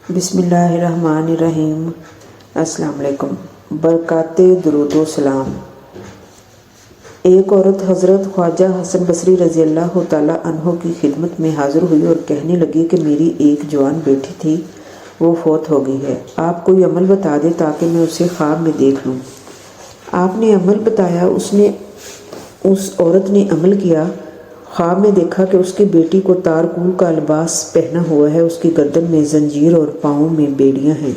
بسم اللہ الرحمن الرحیم۔ السلام علیکم۔ برکات درود و سلام۔ ایک عورت حضرت خواجہ حسن بصری رضی اللہ تعالیٰ عنہ کی خدمت میں حاضر ہوئی اور کہنے لگی کہ میری ایک جوان بیٹی تھی، وہ فوت ہو گئی ہے، آپ کوئی عمل بتا دیں تاکہ میں اسے خواب میں دیکھ لوں۔ آپ نے عمل بتایا۔ اس عورت نے عمل کیا۔ خواب میں دیکھا کہ اس کی بیٹی کو تارکول کا لباس پہنا ہوا ہے، اس کی گردن میں زنجیر اور پاؤں میں بیڑیاں ہیں۔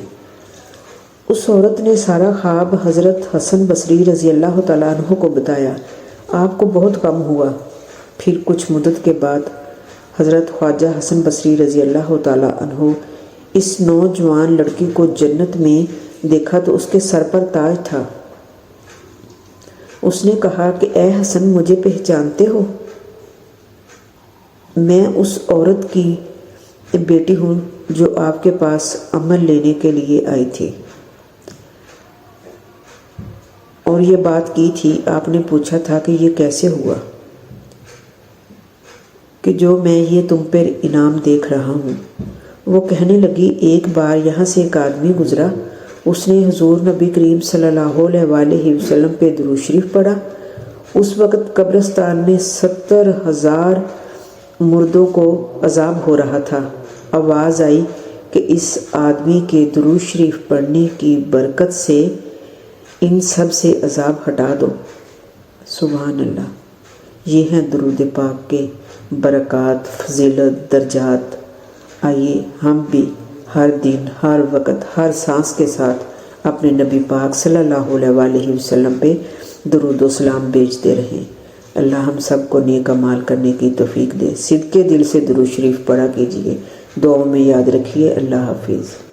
اس عورت نے سارا خواب حضرت حسن بصری رضی اللہ تعالیٰ عنہ کو بتایا۔ آپ کو بہت غم ہوا۔ پھر کچھ مدت کے بعد حضرت خواجہ حسن بصری رضی اللہ تعالیٰ عنہ اس نوجوان لڑکی کو جنت میں دیکھا تو اس کے سر پر تاج تھا۔ اس نے کہا کہ اے حسن، مجھے پہچانتے ہو؟ میں اس عورت کی بیٹی ہوں جو آپ کے پاس عمل لینے کے لیے آئی تھی اور یہ بات کی تھی۔ آپ نے پوچھا تھا کہ یہ کیسے ہوا کہ جو میں یہ تم پر انعام دیکھ رہا ہوں؟ وہ کہنے لگی، ایک بار یہاں سے ایک آدمی گزرا، اس نے حضور نبی کریم صلی اللہ علیہ وآلہ وسلم پہ درود شریف پڑھا۔ اس وقت قبرستان میں 70,000 مردوں کو عذاب ہو رہا تھا۔ آواز آئی کہ اس آدمی کے درود شریف پڑھنے کی برکت سے ان سب سے عذاب ہٹا دو۔ سبحان اللہ۔ یہ ہیں درود پاک کے برکات، فضیلت، درجات۔ آئیے ہم بھی ہر دن، ہر وقت، ہر سانس کے ساتھ اپنے نبی پاک صلی اللہ علیہ وآلہ وسلم پہ درود و سلام بھیجتے رہیں۔ اللہ ہم سب کو نیک اعمال کرنے کی توفیق دے۔ صدقے دل سے درود شریف پڑھا کیجیے، دعاؤں میں یاد رکھیے۔ اللہ حافظ۔